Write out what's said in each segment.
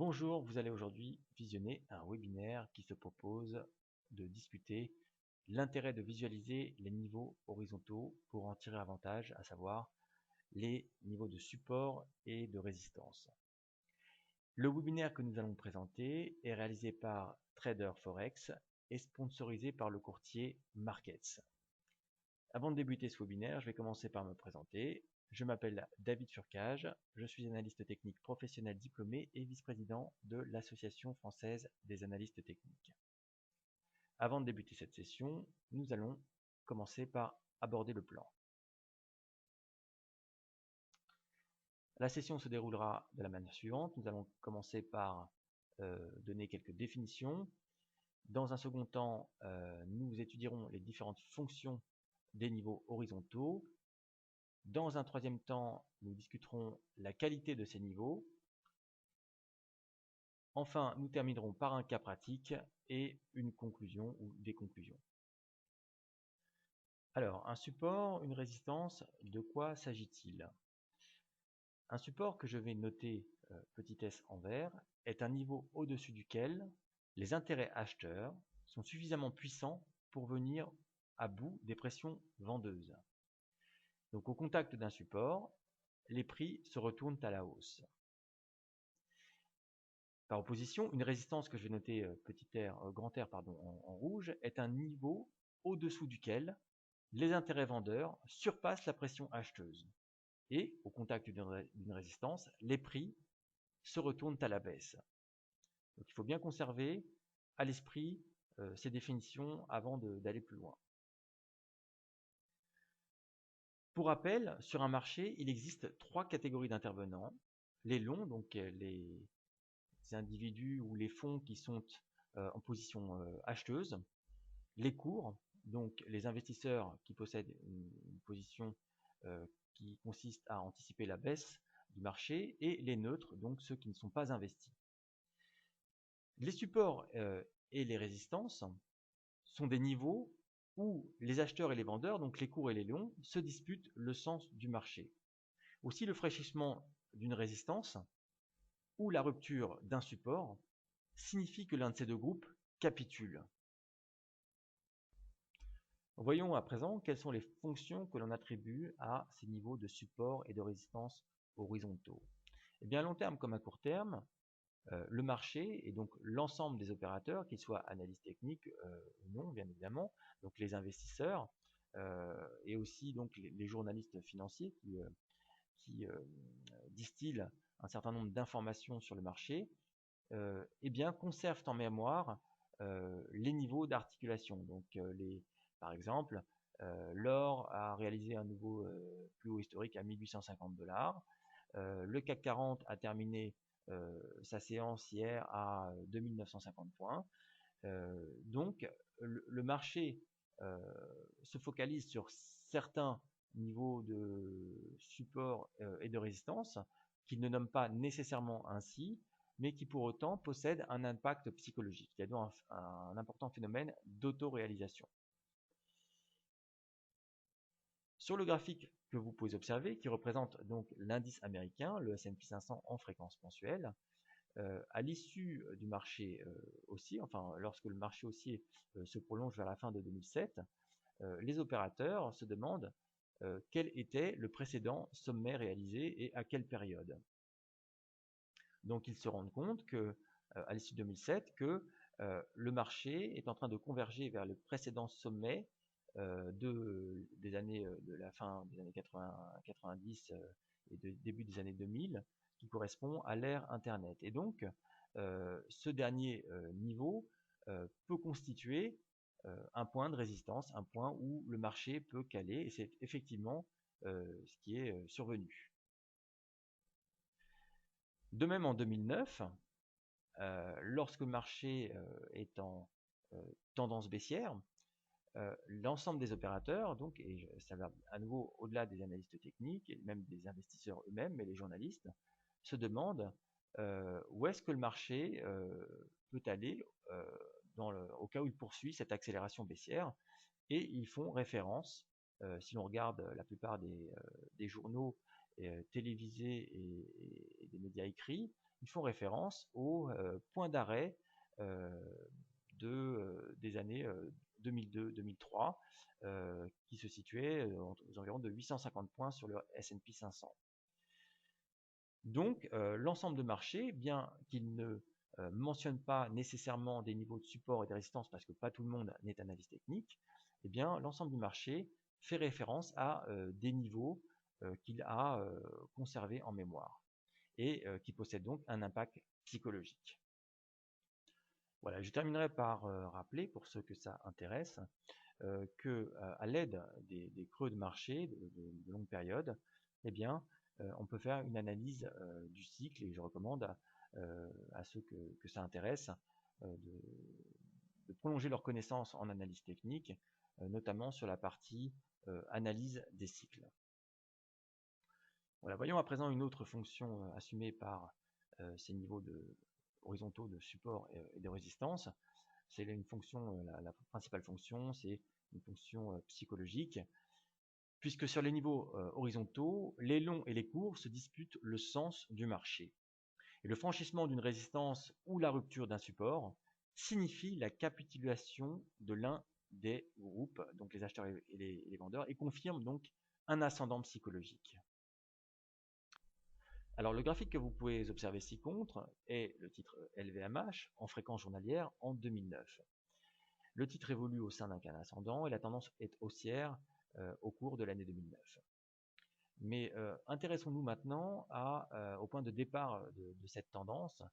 Bonjour, vous allez aujourd'hui visionner un webinaire qui se propose de discuter l'intérêt de visualiser les niveaux horizontaux pour en tirer avantage, à savoir les niveaux de support et de résistance. Le webinaire que nous allons présenter est réalisé par Trader Forex et sponsorisé par le courtier Markets. Avant de débuter ce webinaire, je vais commencer par me présenter. Je m'appelle David Furcage, je suis analyste technique professionnel diplômé et vice-président de l'Association française des analystes techniques. Avant de débuter cette session, nous allons commencer par aborder le plan. La session se déroulera de la manière suivante. Nous allons commencer par donner quelques définitions. Dans un second temps, nous étudierons les différentes fonctions des niveaux horizontaux. Dans un troisième temps, nous discuterons la qualité de ces niveaux. Enfin, nous terminerons par un cas pratique et une conclusion ou des conclusions. Alors, un support, une résistance, de quoi s'agit-il? Un support que je vais noter petit s en vert est un niveau au-dessus duquel les intérêts acheteurs sont suffisamment puissants pour venir à bout des pressions vendeuses. Donc, au contact d'un support, les prix se retournent à la hausse. Par opposition, une résistance que je vais noter grand R en rouge est un niveau au-dessous duquel les intérêts vendeurs surpassent la pression acheteuse. Et au contact d'une résistance, les prix se retournent à la baisse. Donc il faut bien conserver à l'esprit ces définitions avant d'aller plus loin. Pour rappel, sur un marché, il existe trois catégories d'intervenants. Les longs, donc les individus ou les fonds qui sont en position acheteuse, les courts, donc les investisseurs qui possèdent une position qui consiste à anticiper la baisse du marché, et les neutres, donc ceux qui ne sont pas investis. Les supports et les résistances sont des niveaux où les acheteurs et les vendeurs, donc les courts et les longs, se disputent le sens du marché. Aussi, le fraîchissement d'une résistance ou la rupture d'un support signifie que l'un de ces deux groupes capitule. Voyons à présent quelles sont les fonctions que l'on attribue à ces niveaux de support et de résistance horizontaux. Eh bien, à long terme comme à court terme, le marché et donc l'ensemble des opérateurs, qu'ils soient analystes techniques ou non, bien évidemment, donc les investisseurs et aussi donc les journalistes financiers qui distillent un certain nombre d'informations sur le marché, eh bien, conservent en mémoire les niveaux d'articulation. Donc, par exemple, l'or a réalisé un nouveau plus haut historique à 1850 $. Le CAC 40 a terminé sa séance hier à 2950 points. Donc, le marché se focalise sur certains niveaux de support et de résistance qu'il ne nomme pas nécessairement ainsi, mais qui pour autant possèdent un impact psychologique. Il y a donc un important phénomène d'auto-réalisation. Sur le graphique que vous pouvez observer, qui représente donc l'indice américain, le S&P 500 en fréquence mensuelle, à l'issue du marché haussier, enfin lorsque le marché haussier se prolonge vers la fin de 2007, les opérateurs se demandent quel était le précédent sommet réalisé et à quelle période. Donc ils se rendent compte que, à l'issue de 2007, que le marché est en train de converger vers le précédent sommet de la fin des années 90 et début des années 2000, qui correspond à l'ère Internet. Et donc, ce dernier niveau peut constituer un point de résistance, un point où le marché peut caler, et c'est effectivement ce qui est survenu. De même en 2009, lorsque le marché est en tendance baissière, l'ensemble des opérateurs, donc, et ça va à nouveau au-delà des analystes techniques et même des investisseurs eux-mêmes, mais les journalistes, se demandent où est-ce que le marché peut aller au cas où il poursuit cette accélération baissière, et ils font référence, si l'on regarde la plupart des journaux télévisés et des médias écrits, ils font référence au point d'arrêt des années 2002-2003, qui se situait aux environs de 850 points sur le S&P 500. Donc, l'ensemble de marché, bien qu'il ne mentionne pas nécessairement des niveaux de support et de résistance, parce que pas tout le monde n'est analyste technique, eh bien, l'ensemble du marché fait référence à des niveaux qu'il a conservés en mémoire et qui possèdent donc un impact psychologique. Voilà, je terminerai par rappeler, pour ceux que ça intéresse, qu'à l'aide des creux de marché de longue période, eh bien, on peut faire une analyse du cycle, et je recommande à ceux que ça intéresse de prolonger leurs connaissances en analyse technique, notamment sur la partie analyse des cycles. Voilà, voyons à présent une autre fonction assumée par ces niveaux horizontaux de support et de résistance. C'est une fonction, la principale fonction, c'est une fonction psychologique, puisque sur les niveaux horizontaux, les longs et les courts se disputent le sens du marché. Et le franchissement d'une résistance ou la rupture d'un support signifie la capitulation de l'un des groupes, donc les acheteurs et les vendeurs, et confirme donc un ascendant psychologique. Alors le graphique que vous pouvez observer ci-contre est le titre LVMH en fréquence journalière en 2009. Le titre évolue au sein d'un canal ascendant et la tendance est haussière au cours de l'année 2009. Mais intéressons-nous maintenant au point de départ de cette tendance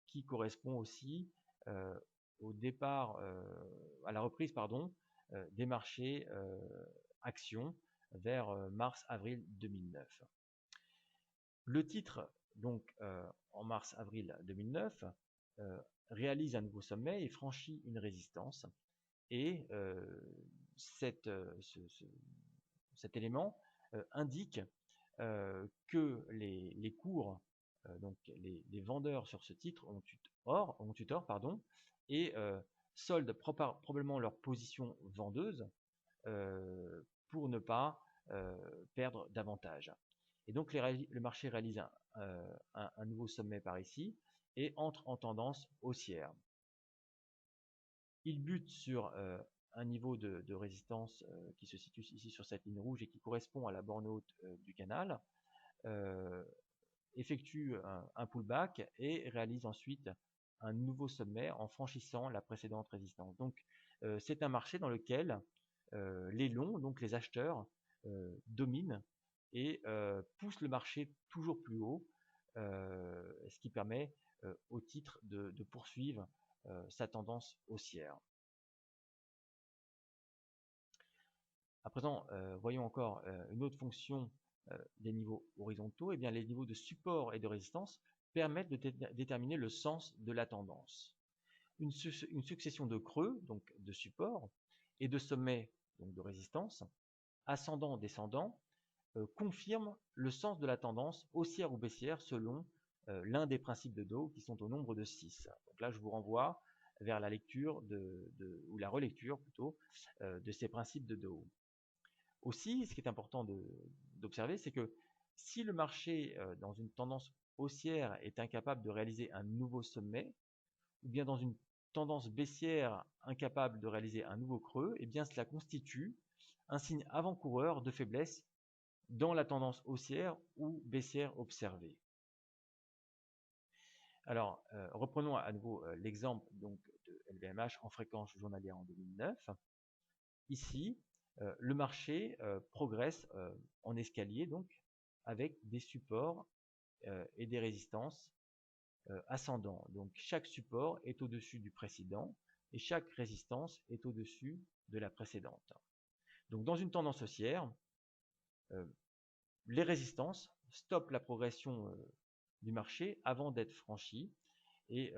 qui correspond aussi au départ, à la reprise des marchés actions vers mars-avril 2009. Le titre, donc en mars-avril 2009, réalise un nouveau sommet et franchit une résistance. Et cet élément indique que les cours, donc les vendeurs sur ce titre ont eu tort, et soldent probablement leur position vendeuse pour ne pas perdre davantage. Et donc le marché réalise un nouveau sommet par ici et entre en tendance haussière. Il bute sur un niveau de résistance qui se situe ici sur cette ligne rouge et qui correspond à la borne haute du canal, effectue un pullback et réalise ensuite un nouveau sommet en franchissant la précédente résistance. Donc c'est un marché dans lequel les longs, donc les acheteurs, dominent et poussent le marché toujours plus haut, ce qui permet au titre de poursuivre sa tendance haussière. À présent, voyons encore une autre fonction des niveaux horizontaux. Eh bien, les niveaux de support et de résistance permettent de déterminer le sens de la tendance. Une succession de creux, donc de support, et de sommets, donc de résistance, ascendant, descendant, confirme le sens de la tendance haussière ou baissière selon l'un des principes de Dow qui sont au nombre de 6. Donc là, je vous renvoie vers la lecture ou la relecture plutôt de ces principes de Dow. Aussi, ce qui est important d'observer, c'est que si le marché, dans une tendance haussière, est incapable de réaliser un nouveau sommet, ou bien dans une tendance baissière, incapable de réaliser un nouveau creux, eh bien cela constitue un signe avant-coureur de faiblesse dans la tendance haussière ou baissière observée. Alors, reprenons à nouveau l'exemple de LVMH en fréquence journalière en 2009. Ici, le marché progresse en escalier, donc avec des supports et des résistances ascendants. Donc chaque support est au-dessus du précédent et chaque résistance est au-dessus de la précédente. Donc dans une tendance haussière, les résistances stoppent la progression du marché avant d'être franchies et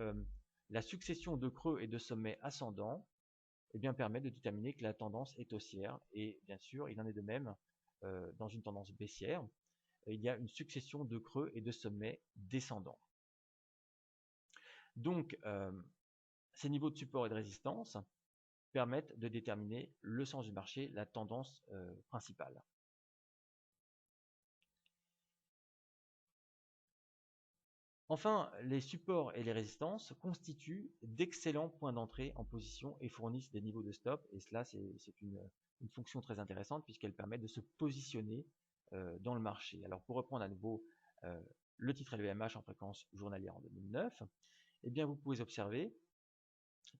la succession de creux et de sommets ascendants permet de déterminer que la tendance est haussière et bien sûr il en est de même dans une tendance baissière. Il y a une succession de creux et de sommets descendants. Donc ces niveaux de support et de résistance permettent de déterminer le sens du marché, la tendance principale. Enfin, les supports et les résistances constituent d'excellents points d'entrée en position et fournissent des niveaux de stop. Et cela, c'est une fonction très intéressante puisqu'elle permet de se positionner dans le marché. Alors, pour reprendre à nouveau le titre LVMH en fréquence journalière en 2009, eh bien, vous pouvez observer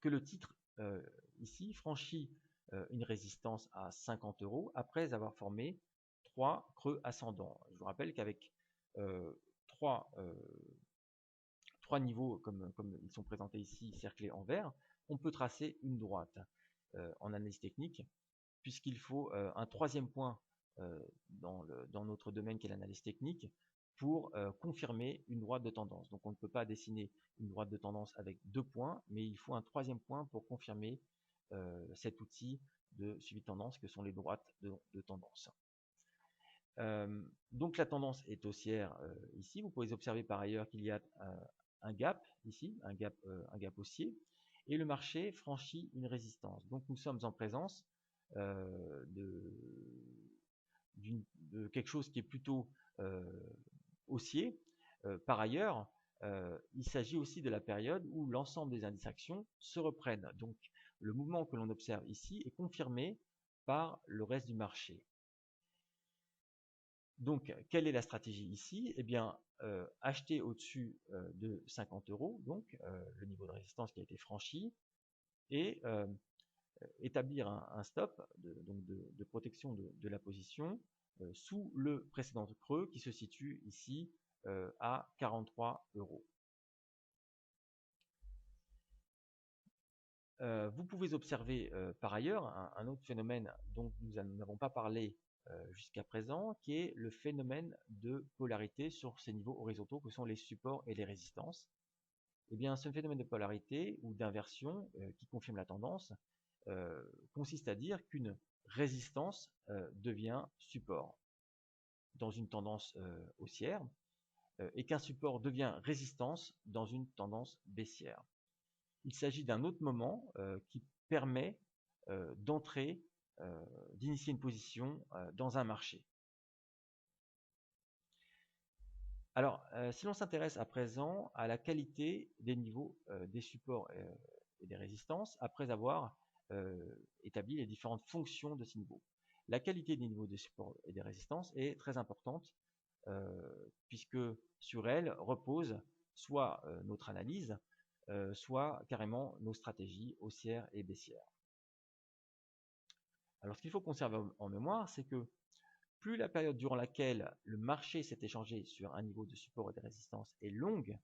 que le titre ici franchit une résistance à 50 € après avoir formé 3 creux ascendants. Je vous rappelle qu'avec 3 niveaux comme ils sont présentés ici, cerclés en vert, on peut tracer une droite en analyse technique, puisqu'il faut un troisième point dans notre domaine qui est l'analyse technique pour confirmer une droite de tendance. Donc on ne peut pas dessiner une droite de tendance avec 2 points, mais il faut un troisième point pour confirmer cet outil de suivi de tendance que sont les droites de tendance. Donc la tendance est haussière ici. Vous pouvez observer par ailleurs qu'il y a un gap ici, un gap haussier, et le marché franchit une résistance. Donc nous sommes en présence de quelque chose qui est plutôt haussier. Par ailleurs, il s'agit aussi de la période où l'ensemble des indices actions se reprennent. Donc le mouvement que l'on observe ici est confirmé par le reste du marché. Donc, quelle est la stratégie ici? Eh bien, acheter au-dessus de 50 €, donc le niveau de résistance qui a été franchi, et établir un stop de protection de la position sous le précédent creux qui se situe ici à 43 €. Vous pouvez observer par ailleurs un autre phénomène dont nous n'avons pas parlé jusqu'à présent, qui est le phénomène de polarité sur ces niveaux horizontaux que sont les supports et les résistances. Eh bien, ce phénomène de polarité ou d'inversion qui confirme la tendance consiste à dire qu'une résistance devient support dans une tendance haussière et qu'un support devient résistance dans une tendance baissière. Il s'agit d'un autre moment qui permet d'entrer, d'initier une position dans un marché. Alors, si l'on s'intéresse à présent à la qualité des niveaux des supports et des résistances, après avoir établi les différentes fonctions de ces niveaux. La qualité des niveaux des supports et des résistances est très importante puisque sur elle repose soit notre analyse, soit carrément nos stratégies haussières et baissières. Alors, ce qu'il faut conserver en mémoire, c'est que plus la période durant laquelle le marché s'est échangé sur un niveau de support et de résistance est longue,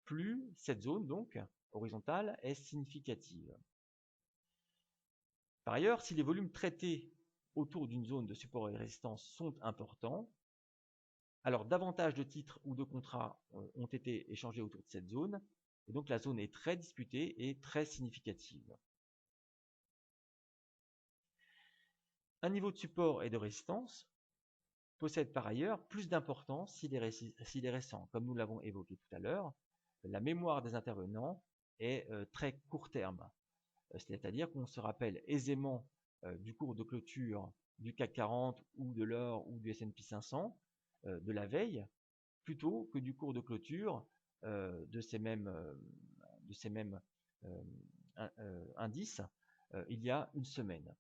plus cette zone, donc horizontale, est significative. Par ailleurs, si les volumes traités autour d'une zone de support et de résistance sont importants, alors davantage de titres ou de contrats ont été échangés autour de cette zone, et donc la zone est très disputée et très significative. Un niveau de support et de résistance possède par ailleurs plus d'importance s'il est récent. Comme nous l'avons évoqué tout à l'heure, la mémoire des intervenants est très court terme. C'est-à-dire qu'on se rappelle aisément du cours de clôture du CAC 40 ou de l'or ou du S&P 500 de la veille, plutôt que du cours de clôture de ces mêmes indices il y a une semaine.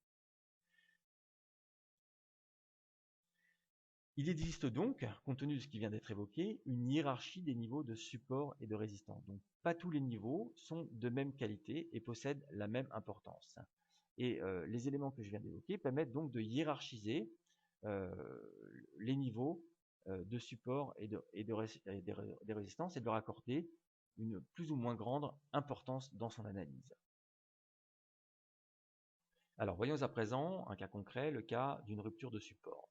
Il existe donc, compte tenu de ce qui vient d'être évoqué, une hiérarchie des niveaux de support et de résistance. Donc, pas tous les niveaux sont de même qualité et possèdent la même importance. Et les éléments que je viens d'évoquer permettent donc de hiérarchiser les niveaux de support et des résistances et de leur accorder une plus ou moins grande importance dans son analyse. Alors, voyons à présent un cas concret, le cas d'une rupture de support.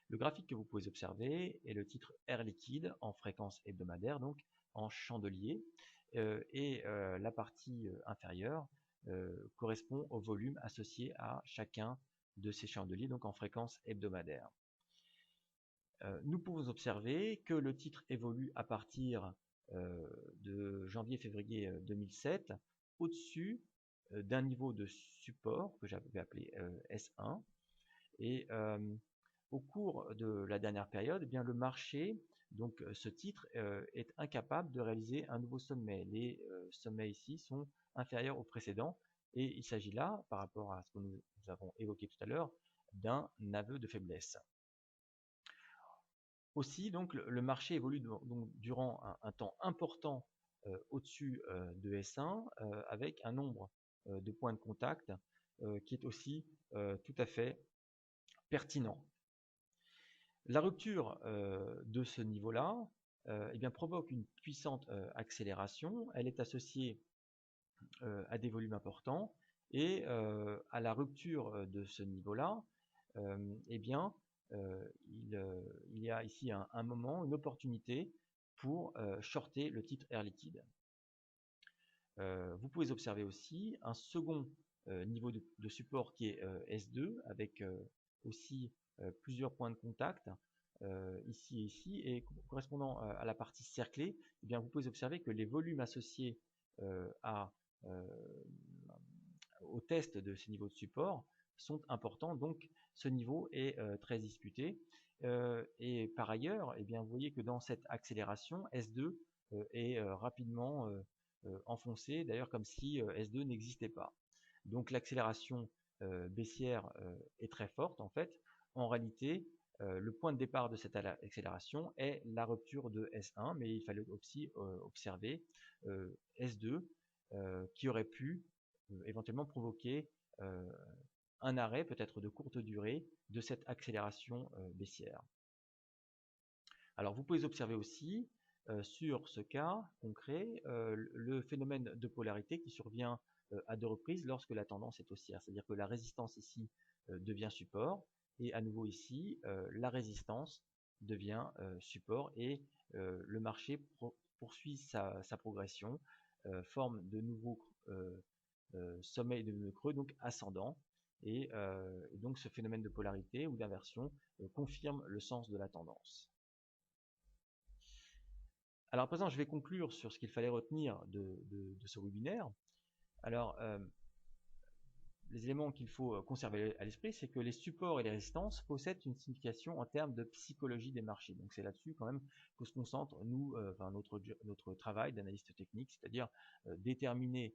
Le graphique que vous pouvez observer est le titre Air Liquide en fréquence hebdomadaire, donc en chandelier, et la partie inférieure correspond au volume associé à chacun de ces chandeliers, donc en fréquence hebdomadaire. Nous pouvons observer que le titre évolue à partir de janvier-février 2007 au-dessus d'un niveau de support que j'avais appelé S1 et au cours de la dernière période, eh bien, le marché Donc ce titre est incapable de réaliser un nouveau sommet. Les sommets ici sont inférieurs aux précédents et il s'agit là, par rapport à ce que nous avons évoqué tout à l'heure, d'un aveu de faiblesse. Aussi, donc, le marché évolue donc, durant un temps important au-dessus de S1 avec un nombre de points de contact qui est aussi tout à fait pertinent. La rupture de ce niveau-là eh bien, provoque une puissante accélération. Elle est associée à des volumes importants et à la rupture de ce niveau-là, eh bien, il y a ici un moment, une opportunité pour shorter le titre Air Liquide. Vous pouvez observer aussi un second niveau de support qui est S2 avec aussi plusieurs points de contact ici et ici, et correspondant à la partie cerclée, eh bien, vous pouvez observer que les volumes associés au test de ces niveaux de support sont importants, donc ce niveau est très disputé. Et par ailleurs, eh bien, vous voyez que dans cette accélération, S2 est rapidement enfoncé, d'ailleurs comme si S2 n'existait pas. Donc l'accélération baissière est très forte en fait. En réalité, le point de départ de cette accélération est la rupture de S1, mais il fallait aussi observer S2 qui aurait pu éventuellement provoquer un arrêt peut-être de courte durée de cette accélération baissière. Alors vous pouvez observer aussi sur ce cas concret le phénomène de polarité qui survient à deux reprises lorsque la tendance est haussière. C'est-à-dire que la résistance ici devient support et à nouveau ici la résistance devient support et le marché poursuit sa progression, forme de nouveaux sommets et de nouveaux creux, donc ascendant. Et donc ce phénomène de polarité ou d'inversion confirme le sens de la tendance. Alors à présent, je vais conclure sur ce qu'il fallait retenir de ce webinaire. Alors, les éléments qu'il faut conserver à l'esprit, c'est que les supports et les résistances possèdent une signification en termes de psychologie des marchés. Donc c'est là-dessus quand même que se concentre notre travail d'analyste technique, c'est-à-dire déterminer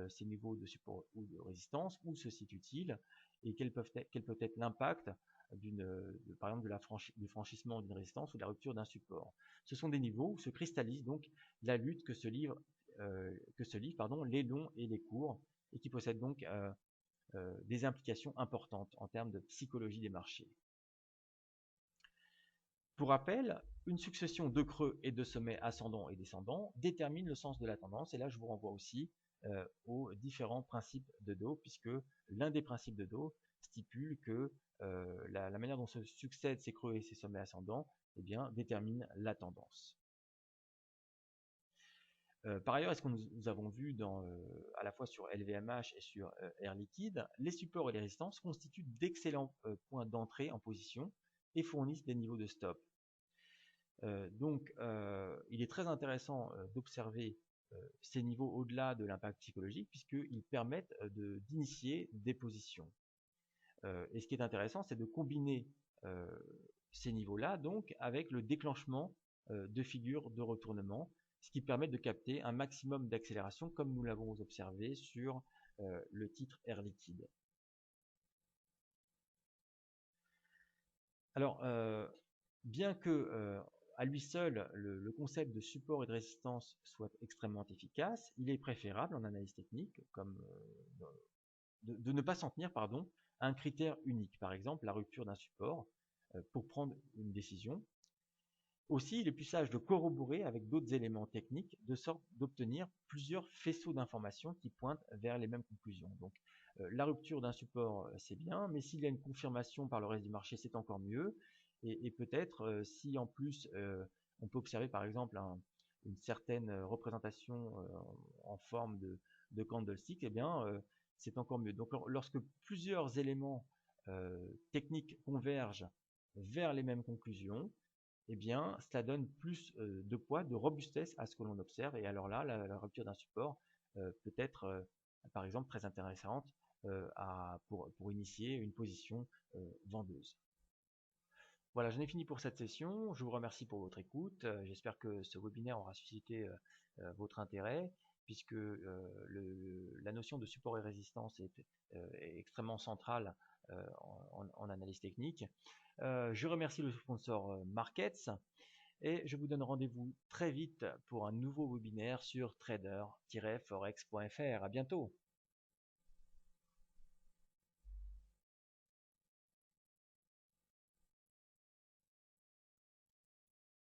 ces niveaux de support ou de résistance, où se situent-ils et quel peut être l'impact par exemple du franchissement d'une résistance ou de la rupture d'un support. Ce sont des niveaux où se cristallise donc la lutte que se livrent les longs et les courts et qui possèdent donc des implications importantes en termes de psychologie des marchés. Pour rappel, une succession de creux et de sommets ascendants et descendants détermine le sens de la tendance, et là je vous renvoie aussi aux différents principes de Dow, puisque l'un des principes de Dow stipule que la manière dont se succèdent ces creux et ces sommets ascendants eh bien, détermine la tendance. Par ailleurs, est-ce que nous avons vu à la fois sur LVMH et sur Air Liquide, les supports et les résistances constituent d'excellents points d'entrée en position et fournissent des niveaux de stop. Donc, il est très intéressant d'observer ces niveaux au-delà de l'impact psychologique puisqu'ils permettent d'initier des positions. Et ce qui est intéressant, c'est de combiner ces niveaux-là donc avec le déclenchement de figures de retournement, ce qui permet de capter un maximum d'accélération comme nous l'avons observé sur le titre Air Liquide. Alors, bien que à lui seul le concept de support et de résistance soit extrêmement efficace, il est préférable en analyse technique de ne pas s'en tenir à un critère unique, par exemple la rupture d'un support pour prendre une décision. Aussi, il est plus sage de corroborer avec d'autres éléments techniques de sorte d'obtenir plusieurs faisceaux d'informations qui pointent vers les mêmes conclusions. Donc, la rupture d'un support, c'est bien, mais s'il y a une confirmation par le reste du marché, c'est encore mieux. Et peut-être, si en plus, on peut observer par exemple une certaine représentation en forme de candlestick, eh bien, c'est encore mieux. Donc, lorsque plusieurs éléments techniques convergent vers les mêmes conclusions, eh bien, cela donne plus de poids, de robustesse à ce que l'on observe. Et alors là, la rupture d'un support peut être, par exemple, très intéressante pour initier une position vendeuse. Voilà, j'en ai fini pour cette session. Je vous remercie pour votre écoute. J'espère que ce webinaire aura suscité votre intérêt, puisque la notion de support et résistance est extrêmement centrale en analyse technique. Je remercie le sponsor Markets et je vous donne rendez-vous très vite pour un nouveau webinaire sur trader-forex.fr. À bientôt.